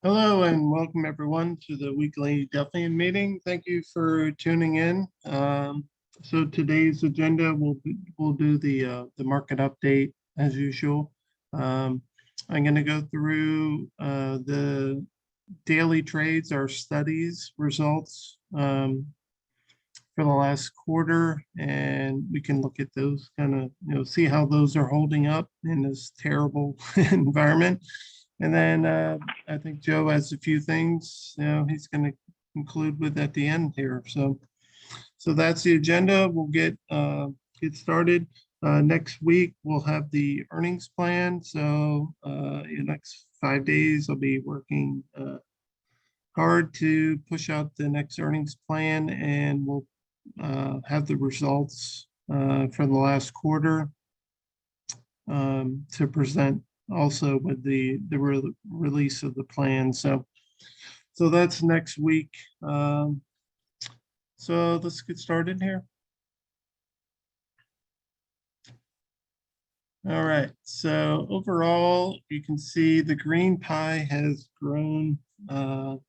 Hello and welcome everyone to the weekly Delphian meeting. Thank you for tuning in. So today's agenda we'll do the market update as usual. I'm going to go through the daily trades, our studies results for the last quarter, and we can look at those see how those are holding up in this terrible environment. And then I think Joe has a few things, he's going to conclude with at the end here. So that's the agenda. We'll get started. Next week, we'll have the earnings plan. So in the next 5 days, I'll be working hard to push out the next earnings plan, and we'll have the results for the last quarter to present also with the release of the plan. So that's next week. So let's get started here. All right, so overall, you can see the green pie has grown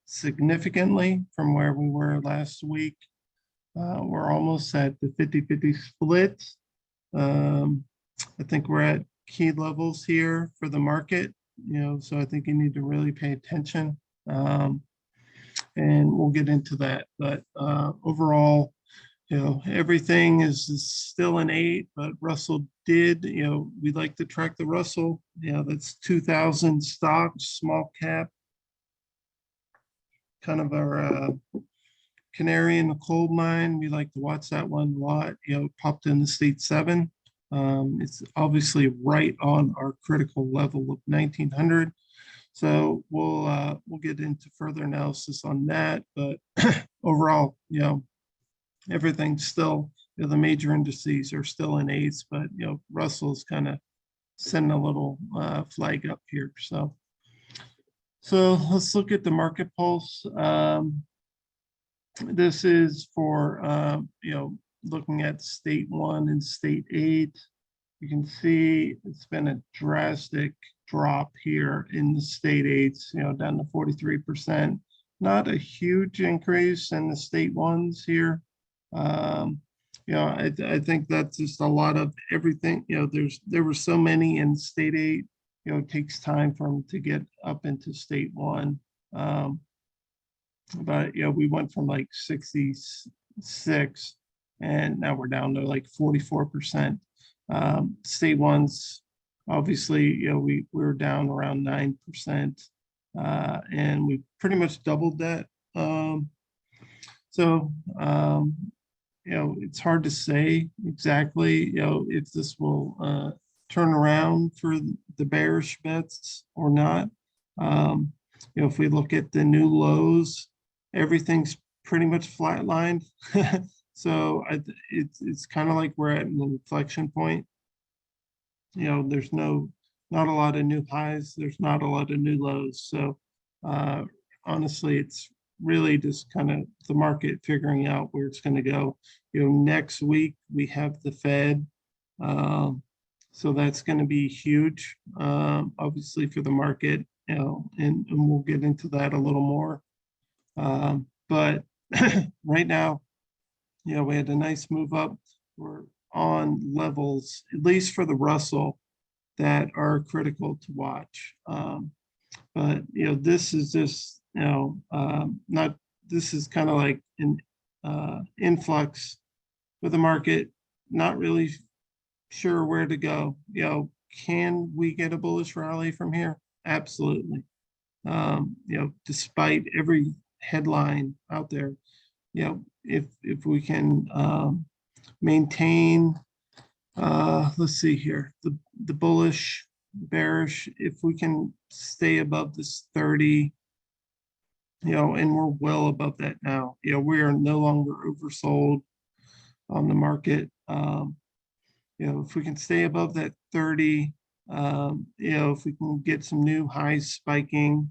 significantly from where we were last week. We're almost at the 50-50 split. I think we're at key levels here for the market, so I think you need to really pay attention, and we'll get into that. But overall, everything is still an 8, but Russell did, we like to track the Russell, that's 2,000 stocks, small cap, kind of our canary in the coal mine. We like to watch that one a lot. Popped in the state 7. It's obviously right on our critical level of 1900. So we'll get into further analysis on that. But overall, everything's still, the major indices are still in 8s, but Russell's kind of sending a little flag up here. So let's look at the market pulse. This is for looking at state 1 and state 8. You can see it's been a drastic drop here in the state 8s, down to 43%. Not a huge increase in the state 1s here. I think that's just a lot of everything. There were so many in state 8. It takes time for them to get up into state 1. But we went from like 66, and now we're down to like 44%. State 1s, obviously, we're down around 9%, and we pretty much doubled that. It's hard to say exactly, if this will turn around for the bearish bets or not. If we look at the new lows, everything's pretty much flatlined. So it's kind of like we're at an inflection point. There's not a lot of new highs. There's not a lot of new lows. So honestly, it's really just kind of the market figuring out where it's going to go. Next week we have the Fed. So that's going to be huge, obviously, for the market, and we'll get into that a little more. But right now, we had a nice move up. We're on levels, at least for the Russell, that are critical to watch. But this is just not. This is kind of like an influx with the market. Not really sure where to go. Can we get a bullish rally from here? Absolutely. Despite every headline out there, if we can maintain, let's see here, the bullish, bearish, if we can stay above this 30, and we're well above that now. We are no longer oversold on the market. If we can stay above that 30, if we can get some new highs spiking,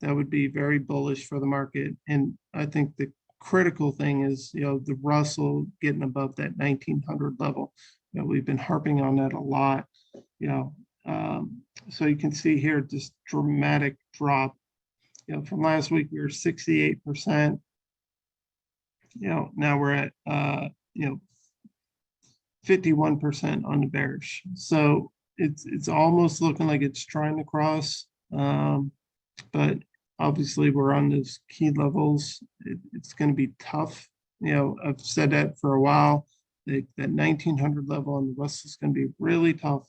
that would be very bullish for the market. And I think the critical thing is, the Russell getting above that 1900 level. We've been harping on that a lot. So you can see here this dramatic drop from last week, we were 68%. Now we're at, 51% on the bearish. So it's almost looking like it's trying to cross. But obviously we're on those key levels. It's going to be tough. I've said that for a while. That 1900 level on the Russell is going to be really tough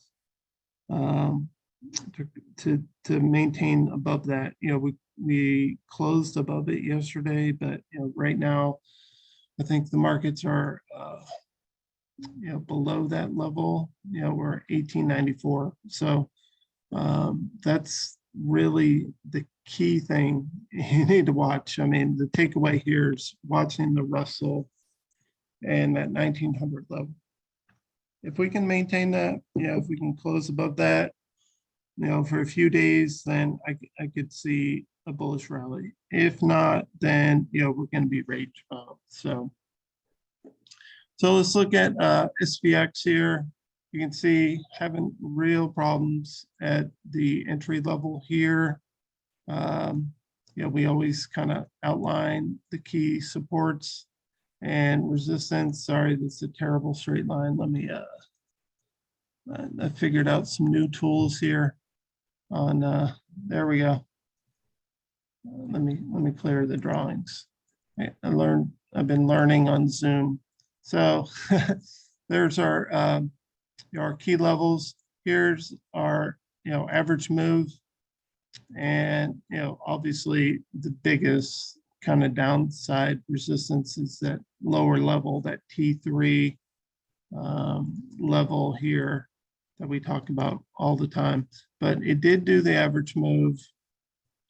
to maintain above that. We closed above it yesterday, but right now I think the markets are below that level. We're at 1894. So that's really the key thing you need to watch. I mean, the takeaway here is watching the Russell and that 1900 level. If we can maintain that, if we can close above that, for a few days, then I could see a bullish rally. If not, then we're going to be range bound. So let's look at SPX here. You can see having real problems at the entry level here. We always kind of outline the key supports and resistance. Sorry, that's a terrible straight line. Let me, I figured out some new tools here on, there we go. Let me clear the drawings. I've been learning on Zoom. So there's our key levels. Here's our, average move. And, obviously the biggest kind of downside resistance is that lower level, that T3 level here that we talk about all the time. But it did do the average move.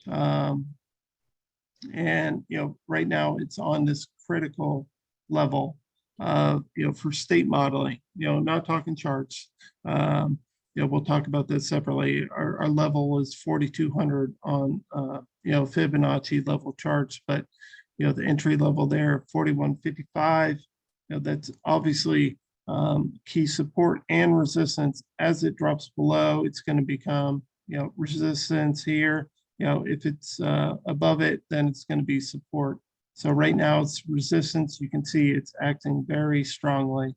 And, right now it's on this critical level for state modeling, not talking charts. We'll talk about this separately. Our level is 4,200 on, Fibonacci level charts, but, the entry level there, 4,155, that's obviously key support and resistance. As it drops below, it's going to become, resistance here. If it's above it, then it's going to be support. So right now it's resistance. You can see it's acting very strongly.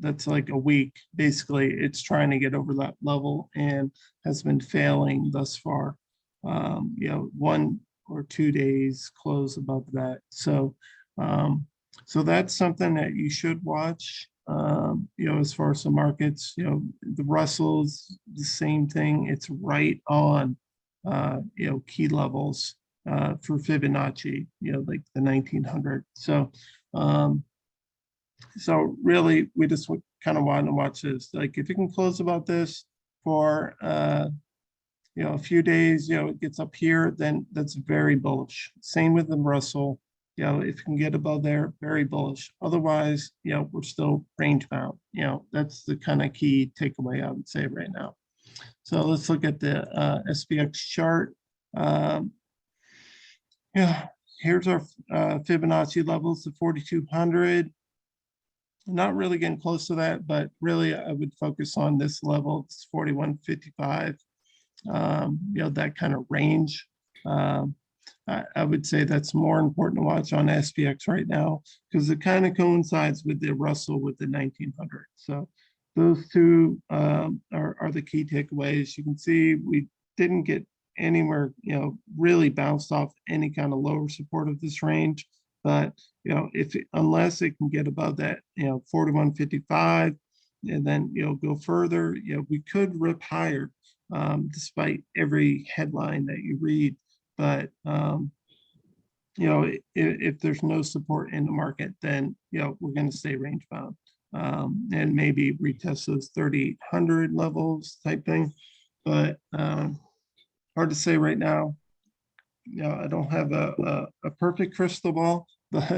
That's like a week. Basically, it's trying to get over that level and has been failing thus far. 1 or 2 days close above that. So, so that's something that you should watch. As far as the markets, the Russell's the same thing. It's right on, key levels for Fibonacci, like the 1900. So, so really, we just kind of want to watch this. Like if it can close about this for a few days, it gets up here, then that's very bullish. Same with the Russell. If you can get above there, very bullish. Otherwise, we're still range bound. That's the kind of key takeaway I would say right now. So let's look at the SPX chart. Here's our Fibonacci levels, the 4,200. Not really getting close to that, but really I would focus on this level. It's 4,155. That kind of range. I would say that's more important to watch on SPX right now because it kind of coincides with the Russell with the 1900. So those two are the key takeaways. You can see we didn't get anywhere, really bounced off any kind of lower support of this range. But, unless it can get above that, 4155 and then, go further, we could rip higher despite every headline that you read. But, if there's no support in the market, then, we're going to stay range bound and maybe retest those 3,800 levels type thing. But hard to say right now. I don't have a perfect crystal ball, but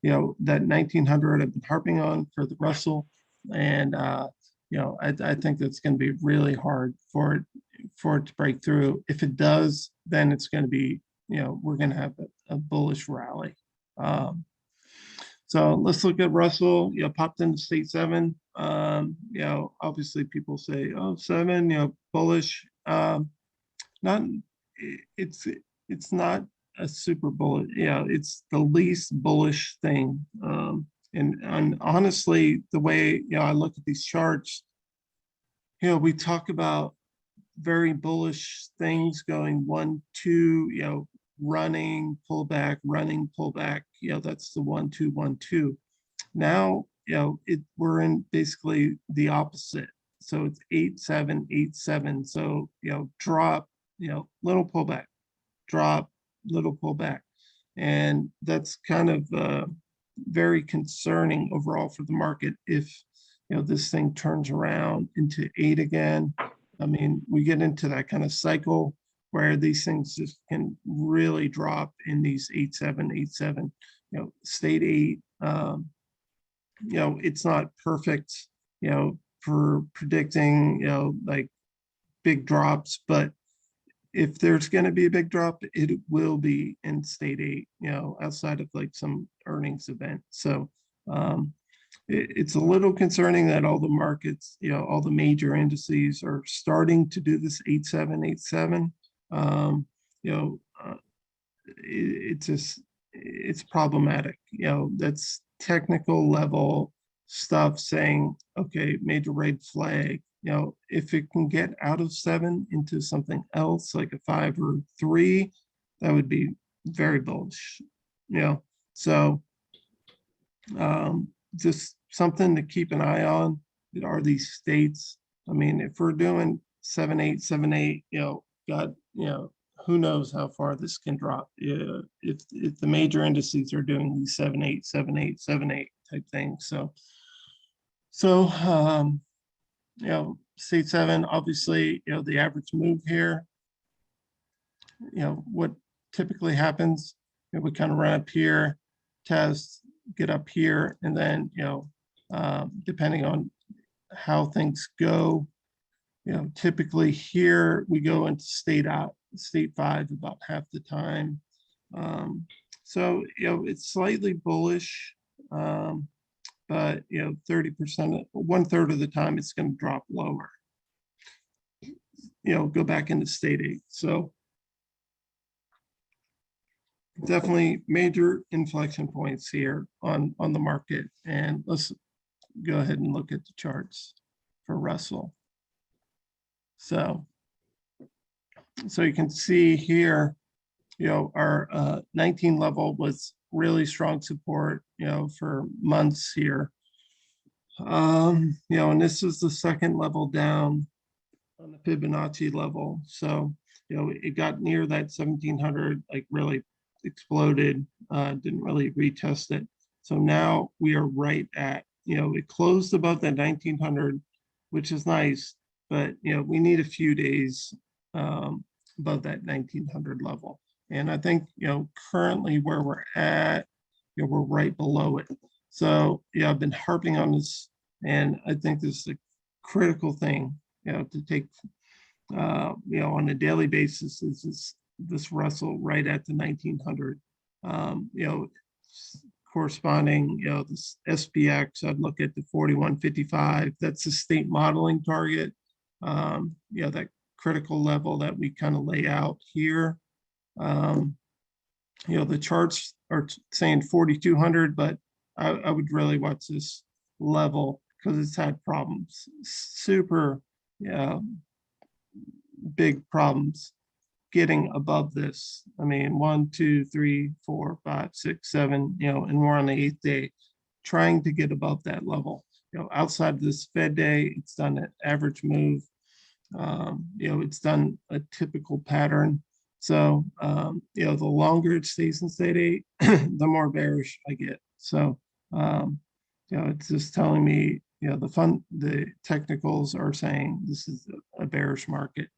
that 1900 I've been harping on for the Russell, and I think that's going to be really hard for it to break through. If it does, then it's going to be we're going to have a bullish rally. So let's look at Russell. Popped into state 7. Obviously people say, oh, 7, bullish. Not it's not a super bullish, it's the least bullish thing. And honestly, the way, I look at these charts, we talk about very bullish things going 1-2, running, pullback, running, pullback, that's the 1-2, 1-2. Now, we're in basically the opposite. So it's 8-7, 8-7. So, drop, little pullback, drop, little pullback. And that's kind of very concerning overall for the market if, this thing turns around into 8 again. I mean, we get into that kind of cycle where these things just can really drop in these 8-7, 8-7, state 8. It's not perfect, for predicting, like big drops, but if there's going to be a big drop, it will be in state 8, outside of like some earnings event. So it's a little concerning that all the markets, all the major indices are starting to do this 8-7, 8-7. It's just, it's problematic. That's technical level stuff saying, okay, major red flag. If it can get out of 7 into something else like a 5 or 3, that would be very bullish. So just something to keep an eye on are these states. I mean, if we're doing 7-8, 7-8, God, who knows how far this can drop. If the major indices are doing these 7-8, 7-8, 7-8 type things. So state 7, obviously, the average move here, what typically happens, we kind of run up here, test, get up here, and then, depending on how things go, typically here we go into state 5 about half the time. So, it's slightly bullish, but 30%, 1/3 of the time it's going to drop lower, go back into state 8. So definitely major inflection points here on the market. And let's go ahead and look at the charts for Russell. So you can see here, our 19 level was really strong support, for months here. And this is the second level down on the Fibonacci level. So, it got near that 1700, like really exploded, didn't really retest it. So now we are right at, it closed above that 1900, which is nice, but, we need a few days above that 1900 level. And I think, currently where we're at, we're right below it. So, I've been harping on this, and I think this is a critical thing, to take, on a daily basis, is this Russell right at the 1900. Corresponding, this SPX, I'd look at the 4155. That's the state modeling target. That critical level that we kind of lay out here. The charts are saying 4200, but I would really watch this level because it's had problems, super big problems getting above this. I mean, 1, 2, 3, 4, 5, 6, 7, and we're on the 8th day trying to get above that level. Outside of this Fed day, it's done an average move. It's done a typical pattern. So, the longer it stays in state 8, the more bearish I get. So, it's just telling me, the technicals are saying this is a bearish market.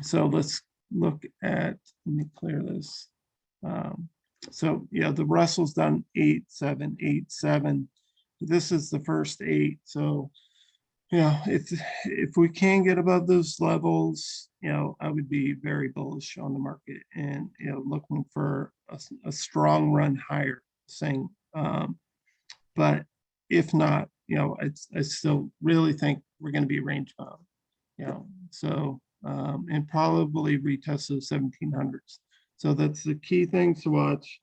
So let's look at, let me clear this. So the Russell's done 8-7, 8-7. This is the first 8. So, if we can get above those levels, I would be very bullish on the market and, looking for a strong run higher, saying, but if not, I still really think we're going to be range bound, so and probably retest those 1700s. So that's the key things to watch.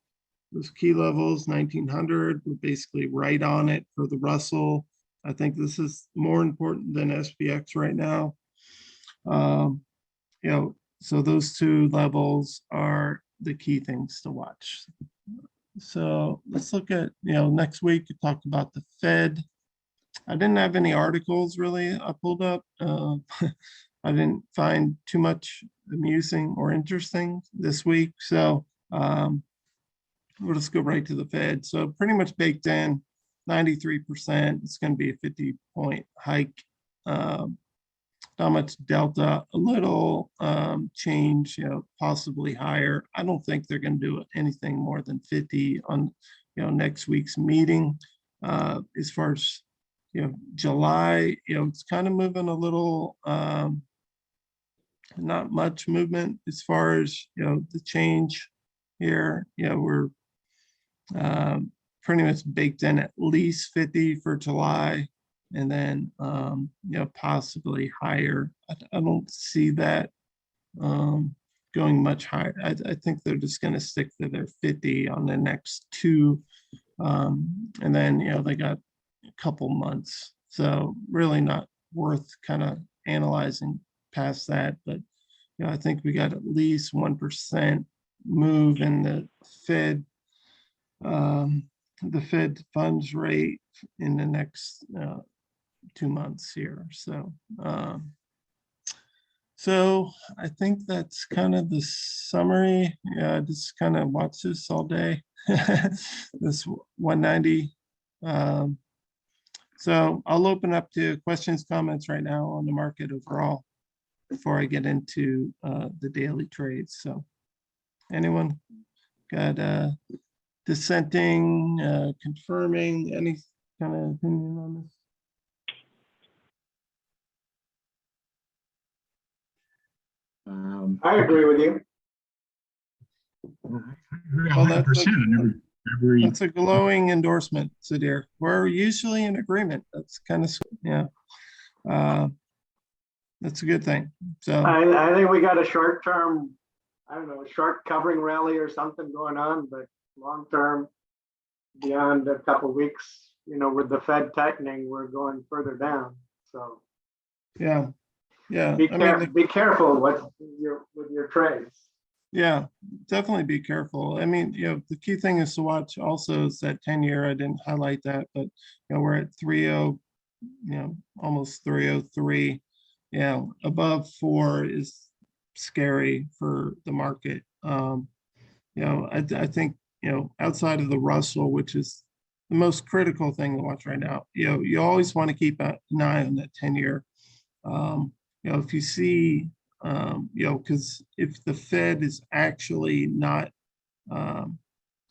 Those key levels, 1900, we're basically right on it for the Russell. I think this is more important than SPX right now. You know, so those two levels are the key things to watch. So let's look at, you know, next week we talked about the Fed. I didn't have any articles really I pulled up. I didn't find too much amusing or interesting this week. So we'll just go right to the Fed. So pretty much baked in 93%. It's going to be a 50-point hike. Not much delta, a little change, you know, possibly higher. I don't think they're going to do anything more than 50 on, you know, next week's meeting. As far as, you know, July, you know, it's kind of moving a little, not much movement as far as, you know, the change here. You know, we're pretty much baked in at least 50 for July, and then you know, possibly higher. I don't see that going much higher. I think they're just going to stick to their 50 on the next two, and then, you know, they got a couple months, so really not worth kind of analyzing past that. But, you know, I think we got at least 1% move in the Fed funds rate in the next 2 months here. So so I think that's kind of the summary. Yeah, just kind of watch this all day. This 190. So I'll open up to questions, comments right now on the market overall before I get into the daily trades. So anyone got dissenting, confirming, any kind of opinion on this? I agree with you. Well, that's a glowing endorsement, Sudhir. We're usually in agreement. That's kind of, yeah. That's a good thing. So I think we got a short-term, I don't know, short covering rally or something going on, but long-term, beyond a couple of weeks, you know, with the Fed tightening, we're going further down. So yeah, yeah. Be careful with your trades. Yeah, definitely be careful. I mean, you know, the key thing is to watch also is that 10-year. I didn't highlight that, but, you know, we're at 3.0, you know, almost 3.03. You know, above 4 is scary for the market. You know, I think, you know, outside of the Russell, which is the most critical thing to watch right now, you know, you always want to keep an eye on that 10-year. You know, if you see, you know, because if the Fed is actually not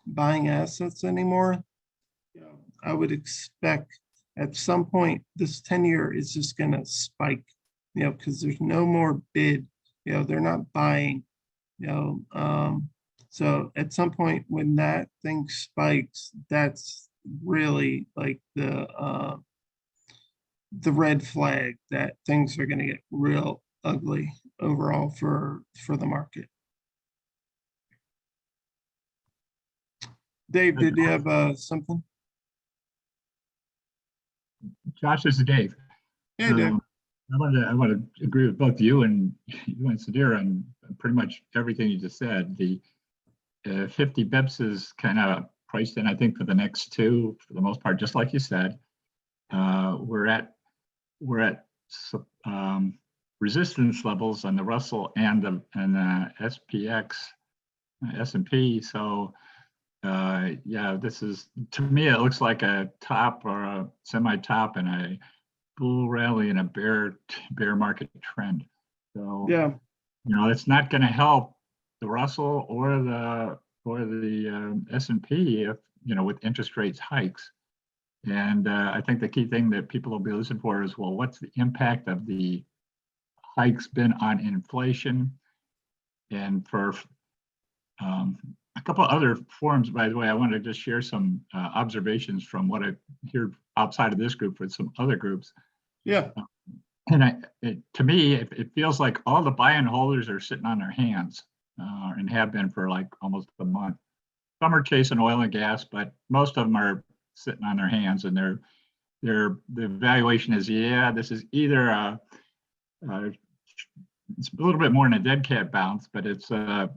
buying assets anymore, you know, I would expect at some point this 10-year is just going to spike, you know, because there's no more bid, you know, they're not buying, you know. So at some point when that thing spikes, that's really like the red flag that things are going to get real ugly overall for the market. Dave, did you have something? Josh, this is Dave. Hey, Dave. I want to agree with both you and Sudhir on pretty much everything you just said. The 50 bips is kind of priced in, I think, for the next two, for the most part, just like you said. We're at resistance levels on the Russell and the SPX, S&P. So yeah, this is, to me, it looks like a top or a semi-top in a bull rally in a bear market trend. So Yeah, you know, it's not going to help the Russell or the S&P if, you know, with interest rates hikes. And I think the key thing that people will be listening for is, well, what's the impact of the hikes been on inflation? And for a couple of other forums, by the way, I wanted to just share some observations from what I hear outside of this group with some other groups. yeah. to me, it feels like all the buy and holders are sitting on their hands and have been for like almost a month. Some are chasing oil and gas, but most of them are sitting on their hands, and the valuation is, yeah, this is either it's a little bit more than a dead cat bounce, but it's a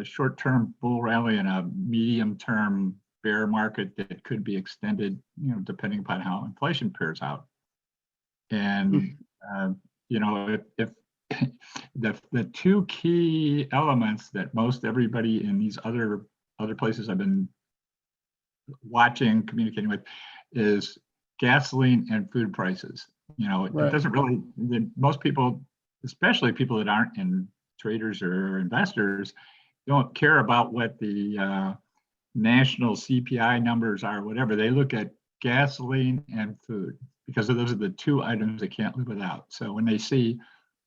short-term bull rally and a medium-term bear market that could be extended, depending upon how inflation pairs out. And if the two key elements that most everybody in these other places I've been watching, communicating with, is gasoline and food prices. It doesn't really, most people, especially people that aren't in traders or investors, don't care about what the national CPI numbers are, whatever. They look at gasoline and food because those are the two items they can't live without. So when they see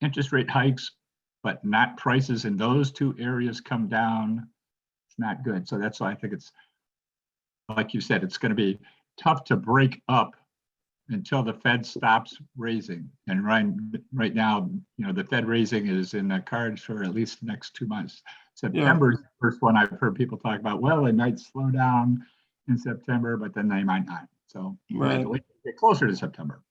interest rate hikes, but not prices in those two areas come down, it's not good. So that's why I think it's, like you said, it's going to be tough to break up until the Fed stops raising. And right now, the Fed raising is in the cards for at least the next 2 months. September is the first one I've heard people talk about. Well, it might slow down in September, but then they might not. So we have to wait to get closer to September.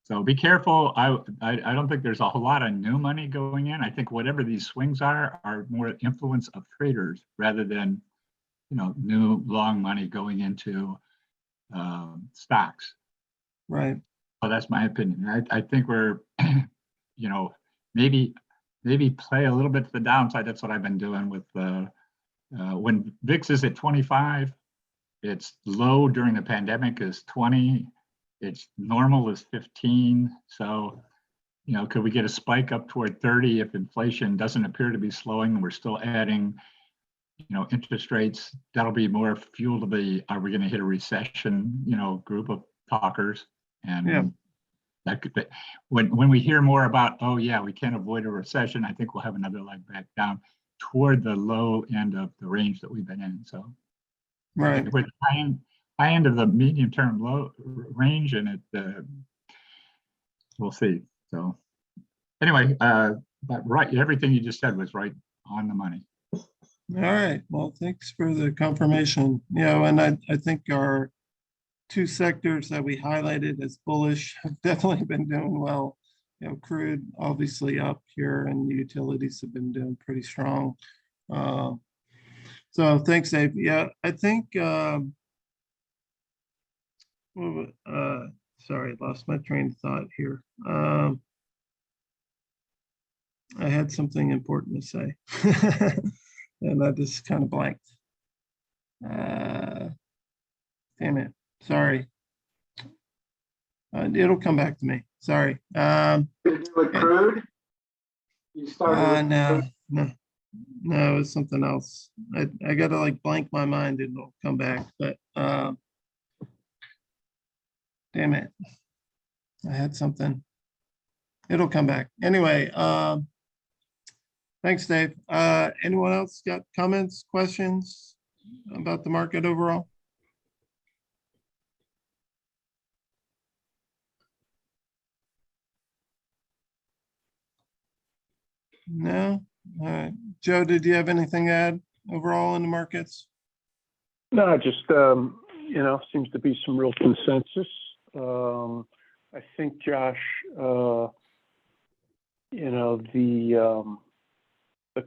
So be careful. I don't think there's a whole lot of new money going in. I think whatever these swings are more influence of traders rather than new long money going into stocks. Right. Well, that's my opinion. I think we're, maybe play a little bit to the downside. That's what I've been doing with when VIX is at 25, it's low during the pandemic is 20, it's normal is 15. So, could we get a spike up toward 30 if inflation doesn't appear to be slowing and we're still adding, interest rates? That'll be more fuel to the, are we going to hit a recession, group of talkers? And that could be, when we hear more about, oh yeah, we can't avoid a recession, I think we'll have another leg back down toward the low end of the range that we've been in. So right, we're the high end of the medium term low range, and we'll see. So anyway, but right, everything you just said was right on the money. all right. Well, thanks for the confirmation. And I think our two sectors that we highlighted as bullish have definitely been doing well. Crude obviously up here, and utilities have been doing pretty strong. So thanks, Dave. Yeah, I think. Sorry, lost my train of thought here. I had something important to say, and I just kind of blanked. Damn it. Sorry. It'll come back to me. Sorry. To do with crude? You started with no, it was something else. I gotta like blank my mind and it'll come back, but damn it. I had something. It'll come back. Anyway, thanks, Dave. Anyone else got comments, questions about the market overall? No? All right. Joe, did you have anything to add overall in the markets? No, just, seems to be some real consensus. I think, Josh, the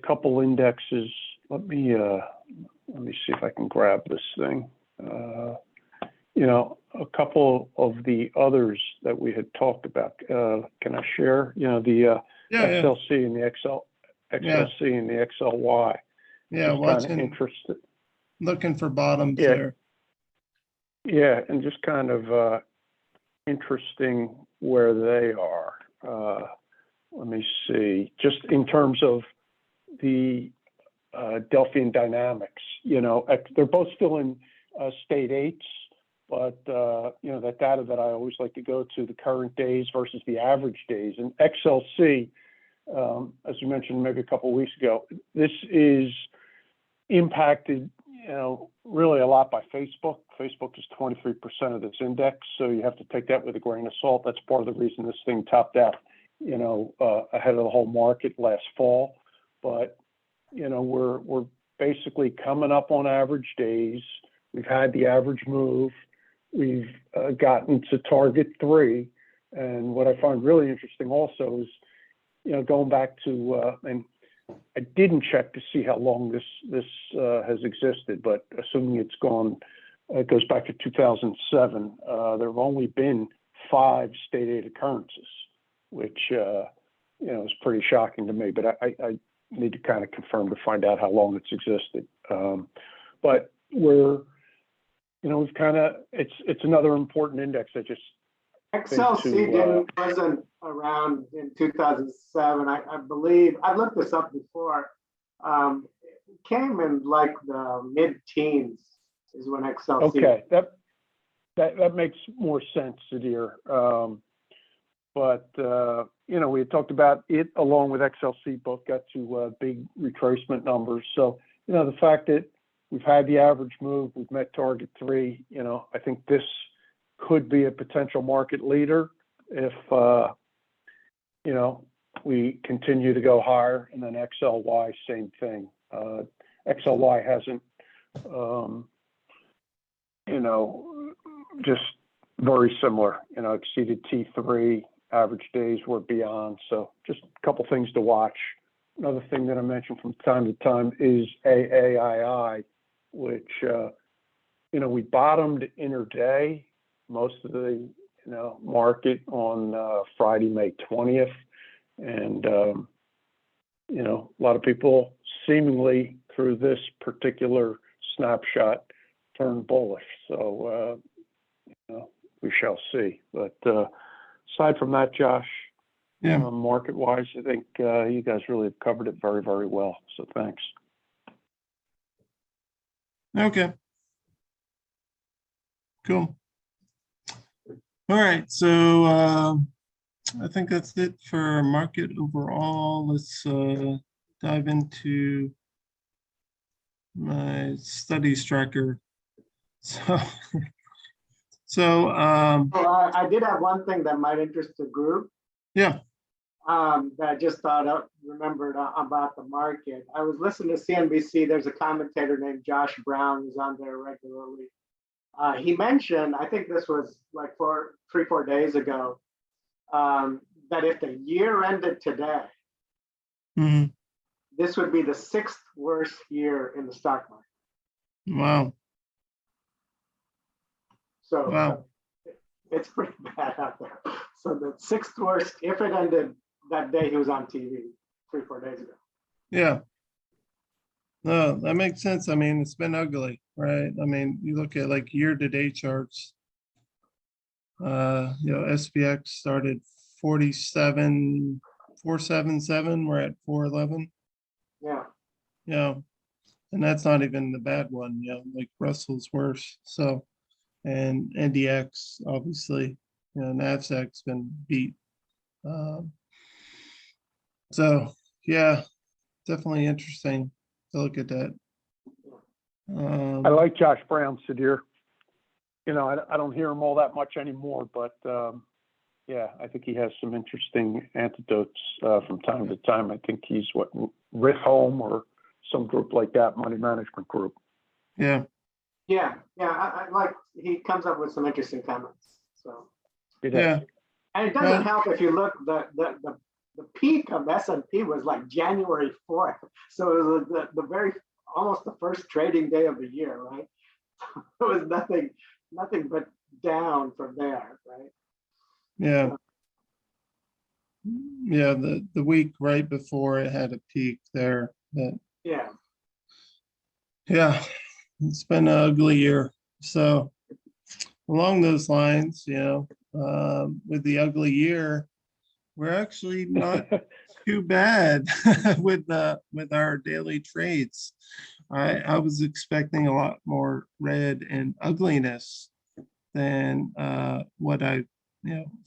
couple indexes, let me see if I can grab this thing. A couple of the others that we had talked about. Can I share? The XLC and the XLC and the XLY. Yeah, watching, interested. Looking for bottoms there. Yeah, and just kind of interesting where they are. Let me see. Just in terms of the Delphian dynamics, they're both still in state eights, but that data that I always like to go to, the current days versus the average days, and XLC, as you mentioned maybe a couple of weeks ago, this is impacted really a lot by Facebook. Facebook is 23% of this index, so you have to take that with a grain of salt. That's part of the reason this thing topped out, ahead of the whole market last fall. But, we're basically coming up on average days. We've had the average move. We've gotten to target 3. And what I find really interesting also is, going back to, and I didn't check to see how long this has existed, but assuming it goes back to 2007, there have only been 5 state aid occurrences, which, is pretty shocking to me, but I need to kind of confirm to find out how long it's existed. But we've kind of, it's another important index that just XLC wasn't around in 2007. I believe, I've looked this up before. It came in like the mid-teens is when XLC. Okay, that makes more sense, Sudhir. But we had talked about it along with XLC, both got to big retracement numbers. So, the fact that we've had the average move, we've met target 3, I think this could be a potential market leader if, we continue to go higher. And then XLY, same thing. XLY hasn't, just very similar, exceeded T3, average days were beyond. So just a couple things to watch. Another thing that I mentioned from time to time is AAII, which, we bottomed interday, most of the, market on Friday, May 20th. And, a lot of people seemingly through this particular snapshot turned bullish. So, we shall see. But aside from that, Josh, Yeah. Market-wise, I think you guys really have covered it very, very well. So thanks. Okay. Cool. All right, so I think that's it for market overall. Let's dive into my studies tracker. So, Well, I did have one thing that might interest the group. Yeah. That I just remembered about the market. I was listening to CNBC. There's a commentator named Josh Brown who's on there regularly. He mentioned, I think this was like 3-4 days ago, that if the year ended today, mhm. this would be the 6th worst year in the stock market. Wow. So Wow. it's pretty bad out there. So the 6th worst, if it ended that day he was on TV 3-4 days ago. Yeah. No, that makes sense. I mean, it's been ugly, right? I mean, you look at like year-to-date charts. SPX started 477. We're at 411. Yeah. And that's not even the bad one. Like Russell's worse. So, and NDX obviously, NASDAQ's been beat. So yeah, definitely interesting to look at that. I like Josh Brown, Sudhir. I don't hear him all that much anymore, but yeah, I think he has some interesting anecdotes from time to time. I think he's Riff Home or some group like that, money management group. Yeah. I like, he comes up with some interesting comments. So Yeah. and it doesn't help if you look, the peak of S&P was like January 4th. So it was the almost the first trading day of the year, right? It was nothing but down from there, right? Yeah. Yeah, the week right before it had a peak there. But Yeah. yeah, it's been an ugly year. So along those lines, with the ugly year, we're actually not too bad with our daily trades. I was expecting a lot more red and ugliness than what I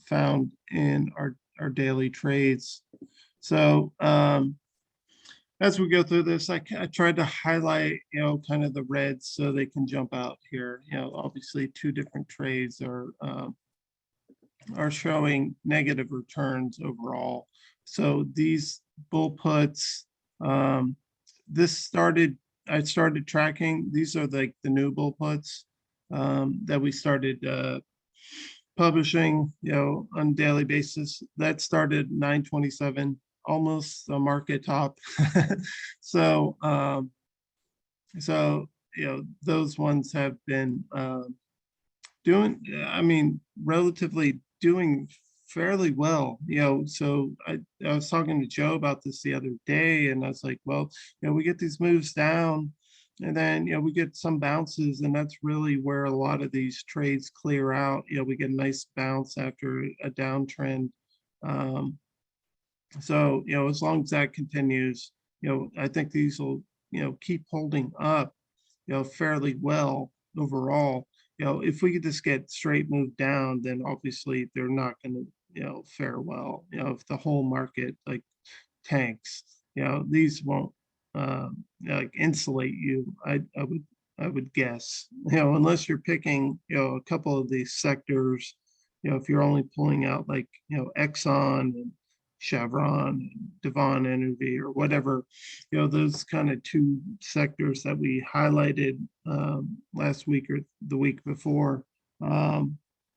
found in our daily trades. So as we go through this, I tried to highlight, kind of the reds so they can jump out here. Obviously two different trades are showing negative returns overall. So these bull puts, I started tracking. These are like the new bull puts that we started publishing, on a daily basis. That started 927, almost a market top. So, those ones have been doing, relatively doing fairly well, so I was talking to Joe about this the other day, and I was like, well, we get these moves down, and then, we get some bounces, and that's really where a lot of these trades clear out. We get a nice bounce after a downtrend. So, as long as that continues, I think these will, keep holding up, fairly well overall. If we could just get straight moved down, then obviously they're not going to, fare well. If the whole market like tanks, these won't like insulate you. I would guess, unless you're picking, a couple of these sectors, if you're only pulling out like, Exxon and Chevron, Devon Energy, or whatever, those kind of two sectors that we highlighted last week or the week before,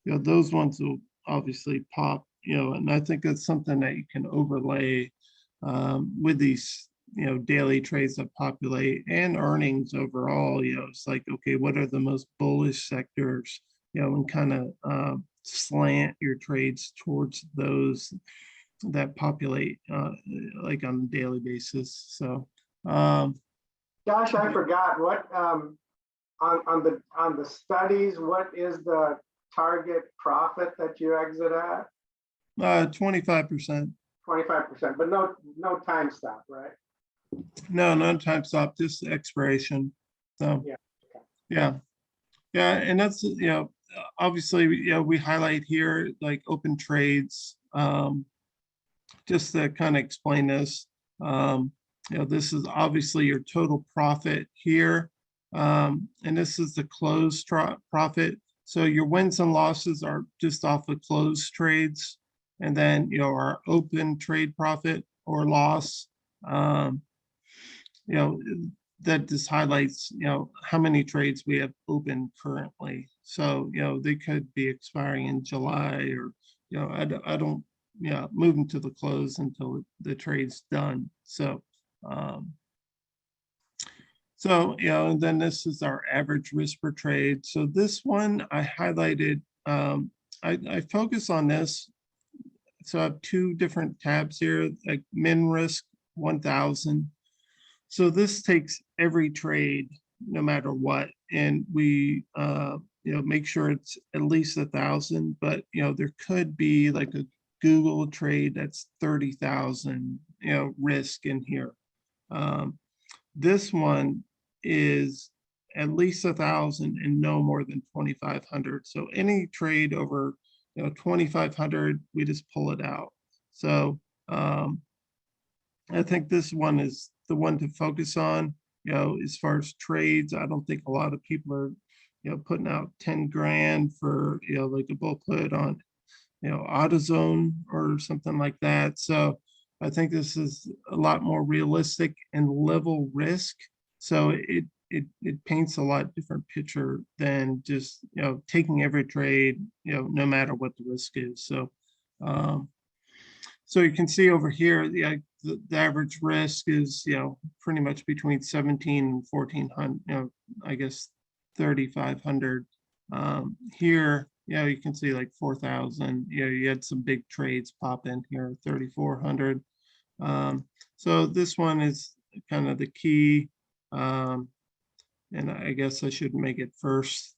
those ones will obviously pop, and I think that's something that you can overlay with these, daily trades that populate and earnings overall. It's like, okay, what are the most bullish sectors, and kind of slant your trades towards those that populate like on a daily basis. So Josh, I forgot what on the studies, what is the target profit that you exit at? 25%. 25%, but no time stop, right? No time stop, just expiration. So Yeah. Yeah, and that's, obviously, we highlight here like open trades, just to kind of explain this. This is obviously your total profit here, and this is the closed profit. So your wins and losses are just off of closed trades, and then, our open trade profit or loss, that just highlights, how many trades we have open currently. So, they could be expiring in July, or, I don't, move them to the close until the trade's done. So, and then this is our average risk per trade. So this one I highlighted, I focus on this. So I have two different tabs here, like min risk 1000. So this takes every trade, no matter what, and we make sure it's at least 1,000. But there could be like a Google trade that's 30,000 risk in here. This one is at least 1,000 and no more than 2,500. So any trade over 2,500, we just pull it out. So I think this one is the one to focus on. As far as trades, I don't think a lot of people are putting out 10 grand for like a bull put on AutoZone or something like that. So I think this is a lot more realistic and level risk. So it paints a lot different picture than just taking every trade no matter what the risk is. So so you can see over here, the average risk is pretty much between 17 and 1,400, I guess 3,500. Here, you can see like 4,000. You had some big trades pop in here, 3,400. So this one is kind of the key, and I guess I should make it first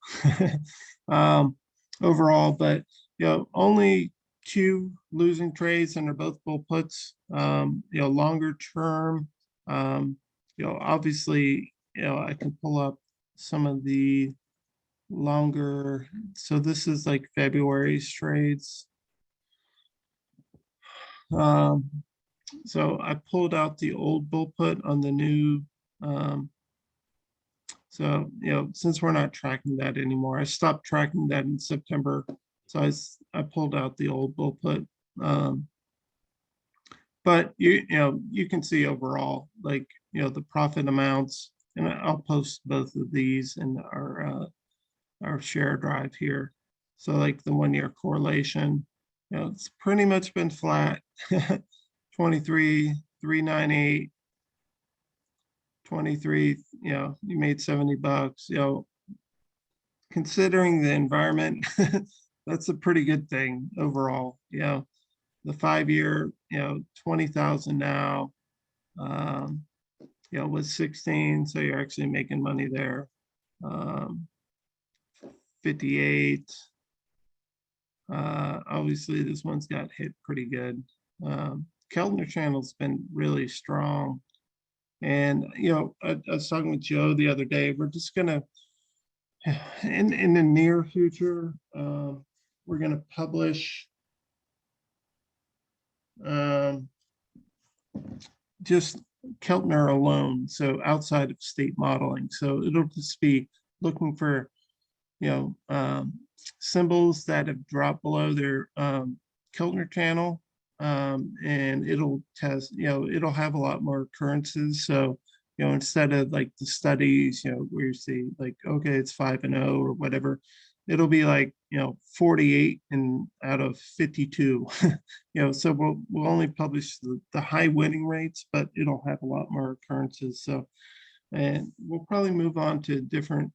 overall. But only 2 losing trades, and they're both bull puts. Longer term, obviously, I can pull up some of the longer. So this is like February's trades. So I pulled out the old bull put on the new. So, since we're not tracking that anymore, I stopped tracking that in September. So I pulled out the old bull put. But you can see overall, like, the profit amounts, and I'll post both of these in our share drive here. So like the 1-year correlation, it's pretty much been flat. 23,398, 23, you made $70, considering the environment, that's a pretty good thing overall. The 5-year, 20,000 now, was 16. So you're actually making money there. 58. Obviously this one's got hit pretty good. Keltner channel's been really strong. And, I was talking with Joe the other day, we're just gonna, in the near future, we're gonna publish just Keltner alone, so outside of state modeling. So it'll just be looking for, symbols that have dropped below their Keltner channel, and it'll test, it'll have a lot more occurrences. So, instead of like the studies, where you see like, okay, it's 5-0 or whatever, it'll be like, 48 and out of 52. So we'll only publish the high winning rates, but it'll have a lot more occurrences. So, and we'll probably move on to different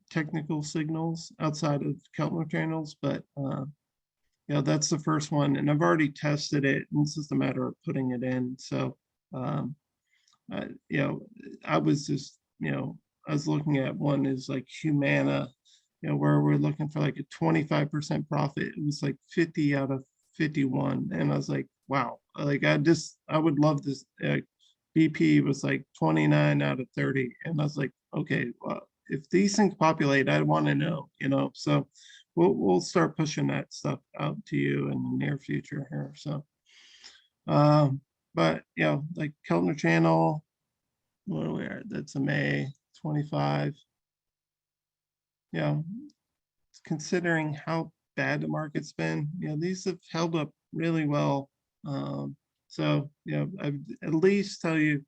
technical signals outside of Keltner channels, but that's the first one, and I've already tested it, and it's just a matter of putting it in. So I was just, I was looking at one is like Humana, where we're looking for like a 25% profit. It was like 50 out of 51, and I was like, wow, like I would love this. BP was like 29 out of 30, and I was like, okay, well, if these things populate, I want to know, so we'll start pushing that stuff out to you in the near future here. So, but like Keltner channel, what are we at? That's a May 25. Considering how bad the market's been, these have held up really well. So, I'd at least tell you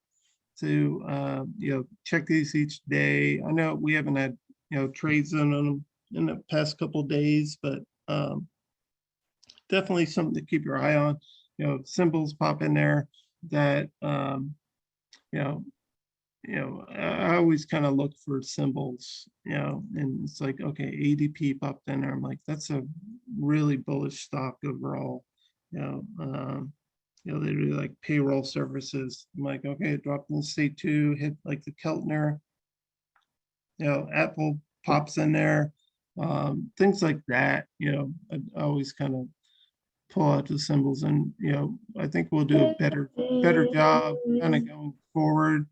to check these each day. I know we haven't had trades on them in the past couple of days, but definitely something to keep your eye on. Symbols pop in there that I always kind of look for symbols, and it's like, okay, ADP popped in there. I'm like, that's a really bullish stock overall. They do like payroll services. I'm like, okay, it dropped in the state two, hit like the Keltner, Apple pops in there, things like that. I always kind of pull out the symbols, and I think we'll do a better job kind of going forward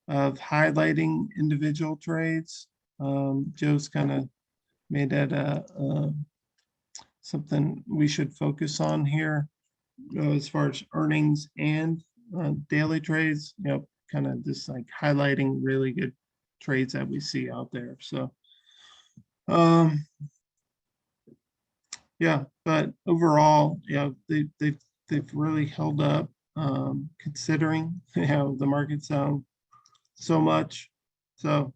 of highlighting individual trades. Joe's kind of made that something we should focus on here, as far as earnings and daily trades, kind of just like highlighting really good trades that we see out there. So, yeah, but overall, they've really held up, considering the market's down so much. So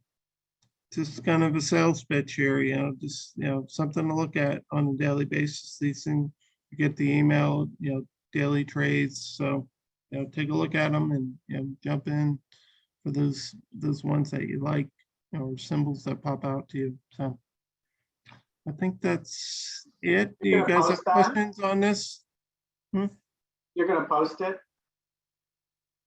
just kind of a sales pitch here, just something to look at on a daily basis. These things, you get the email, daily trades. So take a look at them and jump in for those ones that you like, or symbols that pop out to you. So I think that's it. Do you guys have questions on this? You're gonna post it?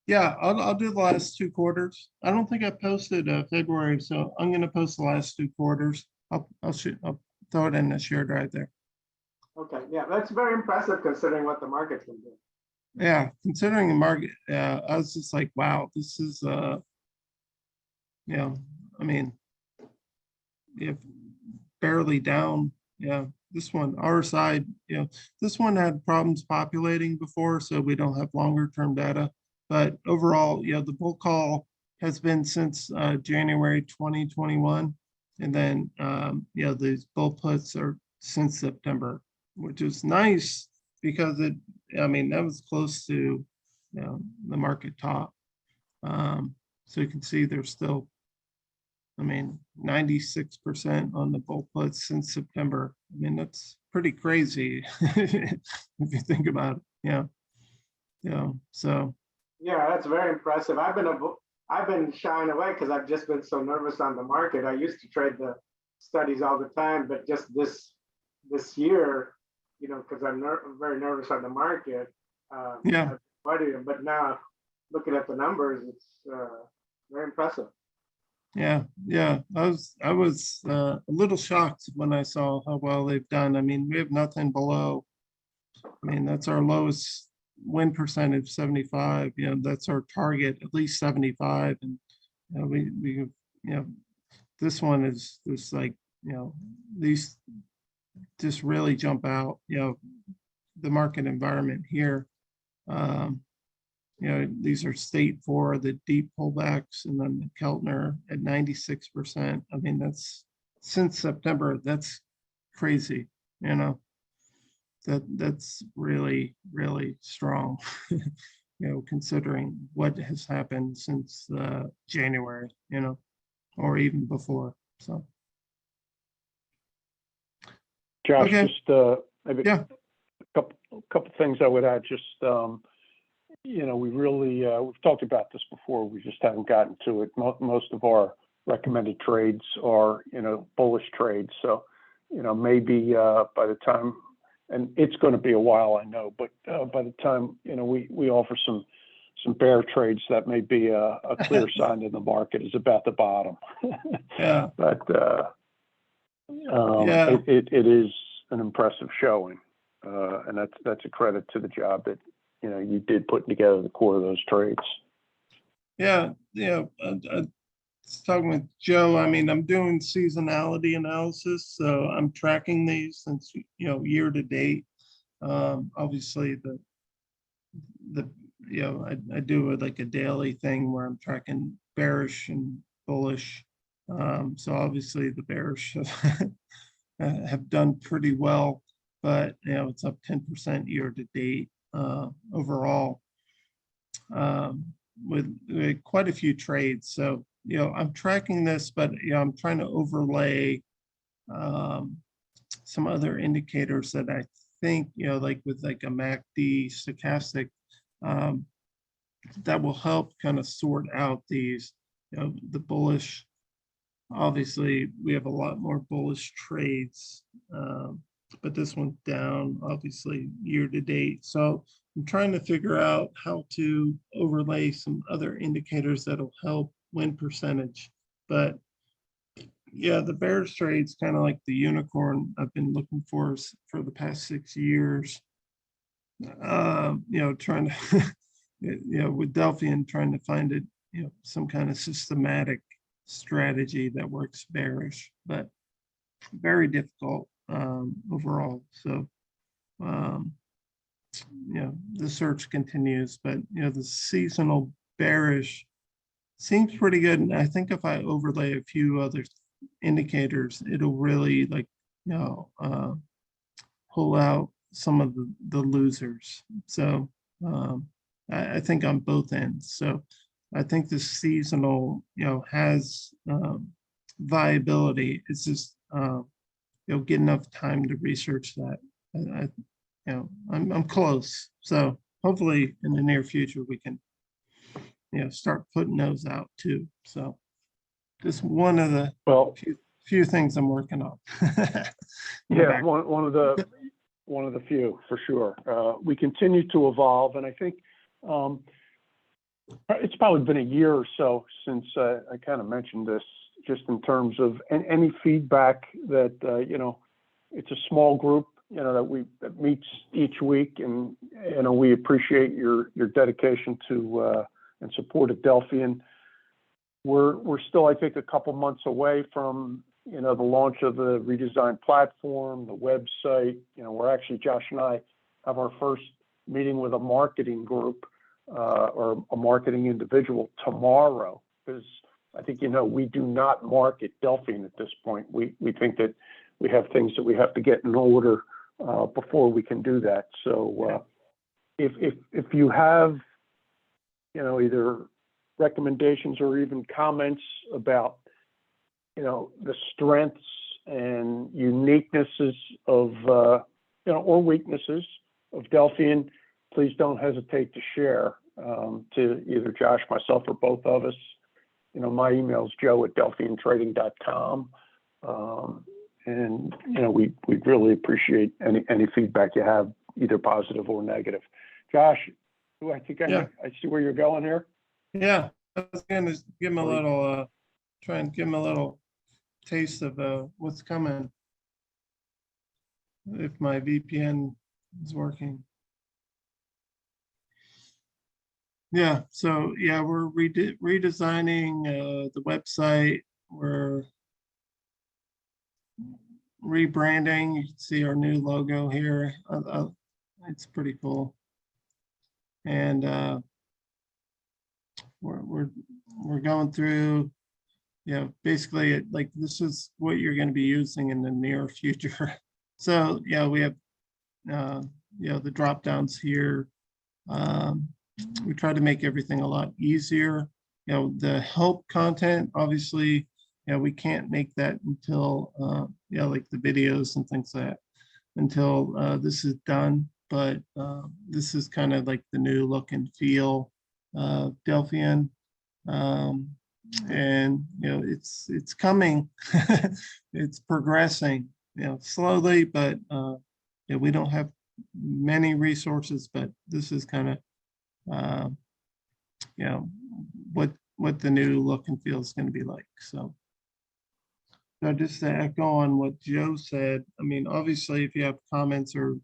Yeah, I'll do the last 2 quarters. I don't think I posted February, so I'm gonna post the last 2 quarters. I'll throw it in the share drive there. Okay, yeah, that's very impressive considering what the market's been doing. Yeah, considering the market, I was just like, wow, this is I mean, if barely down yeah. This one, our side, this one had problems populating before, so we don't have longer term data. But overall, the bull call has been since January 2021. And then, these bull puts are since September, which is nice because that was close to, the market top. So you can see there's still, 96% on the bull puts since September. That's pretty crazy if you think about it. So Yeah, that's very impressive. I've been shying away because I've just been so nervous on the market. I used to trade the studies all the time, but just this year, because I'm very nervous on the market. yeah, But now looking at the numbers, it's very impressive. yeah. I was a little shocked when I saw how well they've done. We have nothing below. That's our lowest win percentage, 75. That's our target, at least 75. And this one is just like, these just really jump out. The market environment here. These are state for the deep pullbacks, and then the Keltner at 96%. That's since September. That's crazy. That's really, really strong, considering what has happened since January, or even before. So, Josh, okay. just maybe Yeah. a couple things I would add. Just we really we've talked about this before. We just haven't gotten to it. Most of our recommended trades are bullish trades. So maybe by the time, and it's going to be a while, I know, but by the time we offer some bear trades, that may be a clear sign that the market is about the bottom. Yeah. But Yeah. it is an impressive showing, and that's a credit to the job that you did putting together the core of those trades. Yeah. I was talking with Joe. I'm doing seasonality analysis, so I'm tracking these since year to date. Obviously, I do like a daily thing where I'm tracking bearish and bullish. So obviously the bearish have done pretty well, but it's up 10% year to date overall, with quite a few trades. So I'm tracking this, but I'm trying to overlay some other indicators that I think like with like a MACD stochastic, that will help kind of sort out these, the bullish. Obviously, we have a lot more bullish trades, but this one's down, obviously, year to date. So I'm trying to figure out how to overlay some other indicators that'll help win percentage. But yeah, the bearish trade's kind of like the unicorn I've been looking for the past 6 years. Trying to, with Delphian, trying to find it, some kind of systematic strategy that works bearish, but very difficult overall. So, the search continues, but the seasonal bearish seems pretty good. And I think if I overlay a few other indicators, it'll really pull out some of the losers. So I think on both ends. So I think the seasonal, has viability. It's just, get enough time to research that. I'm close. So hopefully in the near future, we can, start putting those out too. So just one of the few things I'm working on. Yeah, one of the few for sure. We continue to evolve, and I think it's probably been a year or so since I kind of mentioned this, just in terms of any feedback that it's a small group that meets each week, and we appreciate your dedication to and support of Delphian. We're still, I think, a couple months away from you know, the launch of the redesigned platform, the website. You know, we're actually, Josh and I have our first meeting with a marketing group or a marketing individual tomorrow, because I think, you know, we do not market Delphian at this point. We think that we have things that we have to get in order before we can do that. So if you have, you know, either recommendations or even comments about, you know, the strengths and uniquenesses of, you know, or weaknesses of Delphian, please don't hesitate to share to either Josh, myself, or both of us. You know, my email is joe@delphiantrading.com. And, you know, we'd really appreciate any feedback you have, either positive or negative. Josh, I think I see where you're going here. Yeah, I was gonna give him a little, try and give him a little taste of what's coming. If my VPN is working. Yeah, so yeah, we're redesigning the website. We're rebranding. You can see our new logo here. It's pretty cool. And we're going through, you know, basically like this is what you're going to be using in the near future. So yeah, we have you know, the drop downs here. We try to make everything a lot easier. You know, the help content, obviously, you know, we can't make that until you know, like the videos and things like that, until this is done. But this is kind of like the new look and feel of Delphian. And you know, it's coming. It's progressing, you know, slowly, but yeah, we don't have many resources, but this is kind of you know, what the new look and feel is going to be like. So just to echo on what Joe said, I mean, obviously, if you have comments or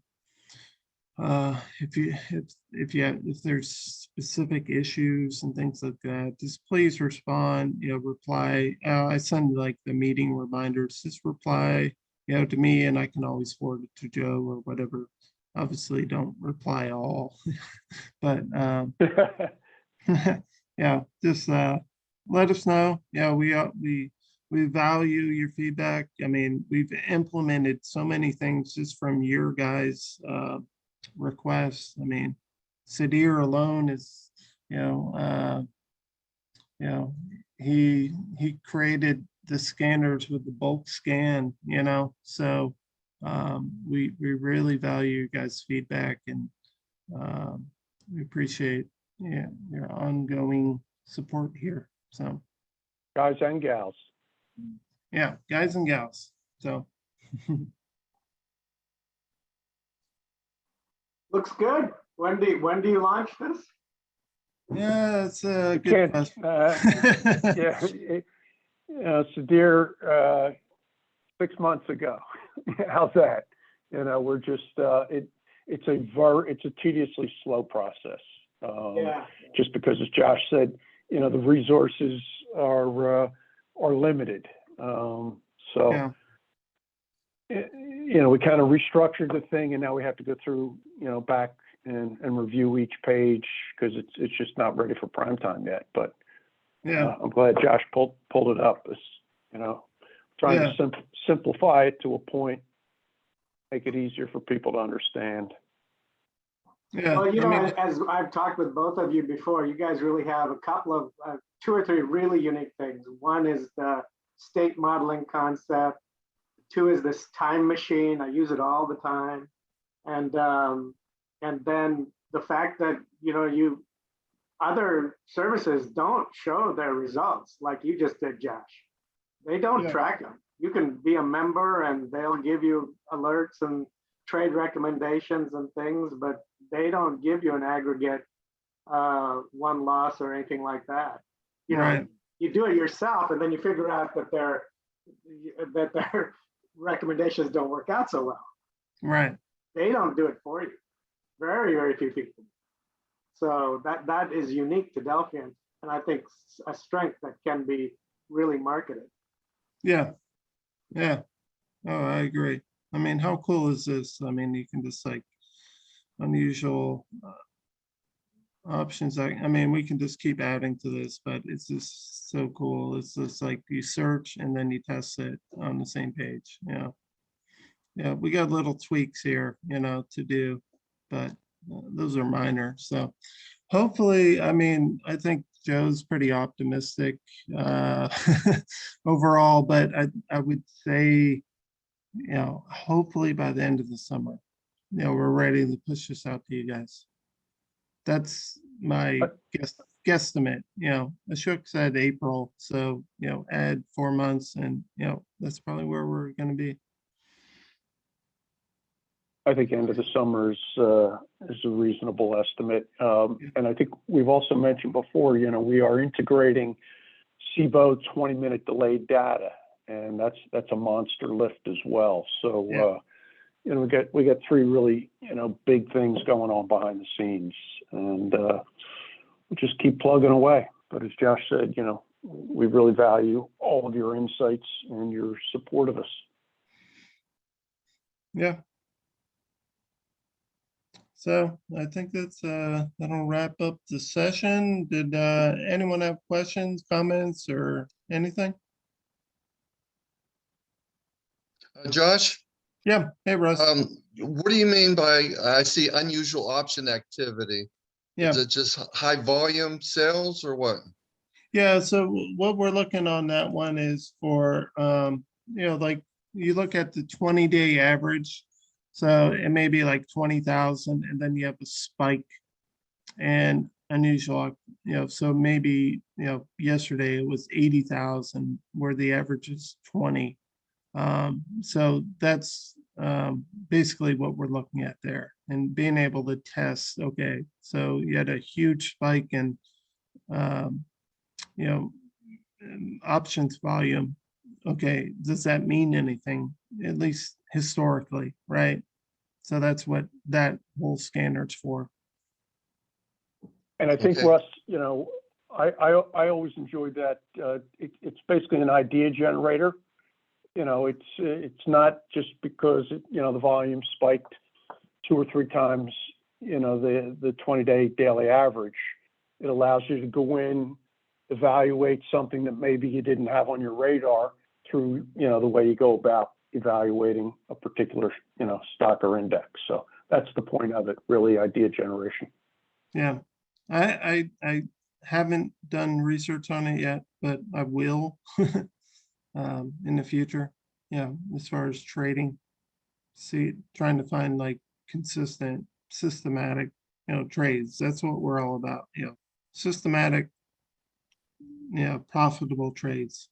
if there's specific issues and things like that, just please respond, you know, reply. I send like the meeting reminders, just reply, you know, to me, and I can always forward it to Joe or whatever. Obviously don't reply all, but yeah, just let us know. Yeah, we value your feedback. I mean, we've implemented so many things just from your guys' requests. I mean, Sadir alone is, you know, he created the scanners with the bulk scan, you know, so we really value you guys' feedback, and we appreciate your ongoing support here. So Guys and gals. yeah, guys and gals. So Looks good. When do you launch this? yeah, it's a good question. Yeah, Sadir, 6 months ago. How's that? You know, we're just it's a tediously slow process. Just because, as Josh said, you know, the resources are limited. You know, we kind of restructured the thing, and now we have to go through, you know, back and review each page because it's just not ready for prime time yet. But yeah, I'm glad Josh pulled it up. It's, you know, trying to simplify it to a point, make it easier for people to understand. Yeah. Well, you know, as I've talked with both of you before, you guys really have a couple of 2 or 3 really unique things. One is the state modeling concept. 2 is this time machine. I use it all the time. And then the fact that, you know, other services don't show their results like you just did, Josh. They don't track them. You can be a member and they'll give you alerts and trade recommendations and things, but they don't give you an aggregate one loss or anything like that. You know, you do it yourself, and then you figure out that their recommendations don't work out so well. Right. They don't do it for you. Very, very few people. So that is unique to Delphian, and I think a strength that can be really marketed. Yeah. Yeah. Oh, I agree. I mean, how cool is this? I mean, you can just like unusual options. I mean, we can just keep adding to this, but it's just so cool. It's just like you search and then you test it on the same page. Yeah. Yeah, we got little tweaks here, to do, but those are minor. So hopefully, I mean, I think Joe's pretty optimistic overall, but I would say, hopefully by the end of the summer, we're ready to push this out to you guys. That's my guesstimate. Ashok said April, so add 4 months, and that's probably where we're going to be. I think end of the summer is a reasonable estimate. And I think we've also mentioned before, we are integrating SIBO 20-minute delayed data, and that's a monster lift as well. So, we got three really, big things going on behind the scenes, and we'll just keep plugging away. But as Josh said, we really value all of your insights and your support of us. Yeah. So I think that'll wrap up the session. Did anyone have questions, comments, or anything? Josh, Yeah. Hey, Russ. what do you mean by, I see unusual option activity? Yeah. Is it just high volume sales or what? Yeah. So what we're looking on that one is for, like you look at the 20-day average. So it may be like 20,000, and then you have a spike and unusual, so maybe, yesterday it was 80,000 where the average is 20. So that's basically what we're looking at there, and being able to test, okay, so you had a huge spike in, options volume. Okay, does that mean anything, at least historically, right? So that's what that whole scanner's for. And I think, Okay. Russ, I always enjoyed that. It's basically an idea generator. It's not just because the volume spiked 2 or 3 times, the 20-day daily average. It allows you to go in, evaluate something that maybe you didn't have on your radar through the way you go about evaluating a particular stock or index. So that's the point of it, really, idea generation. Yeah, I haven't done research on it yet, but I will in the future. Yeah, as far as trading, trying to find like consistent, systematic, trades. That's what we're all about. Systematic, profitable trades.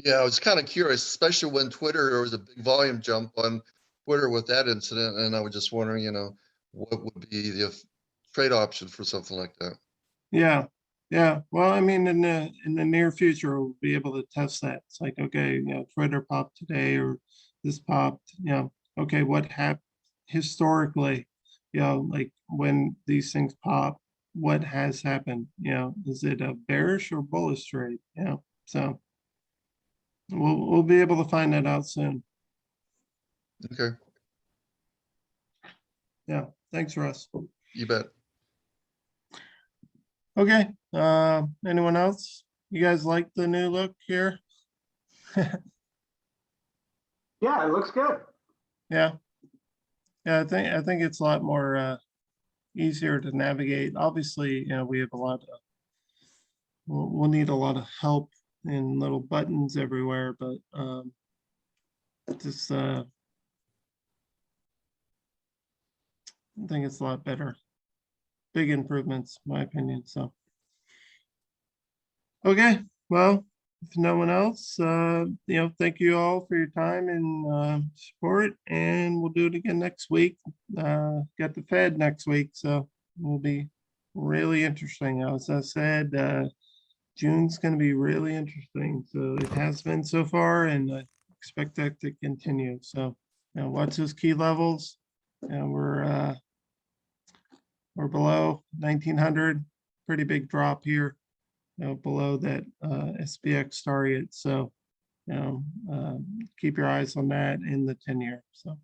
Yeah, I was kind of curious, especially when there was a big volume jump on Twitter with that incident. And I was just wondering, what would be the trade option for something like that? Yeah. Yeah. Well, I mean, in the near future, we'll be able to test that. It's like, okay, Twitter popped today, or this popped, okay, what happened historically, like when these things pop, what has happened? Is it a bearish or bullish trade? So we'll be able to find that out soon. Okay, Yeah. Thanks, Russ. you bet. Okay. Anyone else? You guys like the new look here? Yeah, it looks good. Yeah. Yeah, I think it's a lot more easier to navigate. Obviously, we have a lot of, we'll need a lot of help in little buttons everywhere, but just I think it's a lot better. Big improvements, in my opinion. So okay, well, if no one else, thank you all for your time and support, and we'll do it again next week. Got the Fed next week, so it will be really interesting. As I said, June's going to be really interesting. So it has been so far, and I expect that to continue. So, watch those key levels. We're below 1900, pretty big drop here. Below that SPX target. So keep your eyes on that in the 10-year. So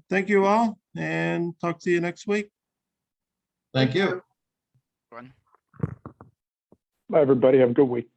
thank you all, and talk to you next week. Thank you. Bye, everybody. Have a good week.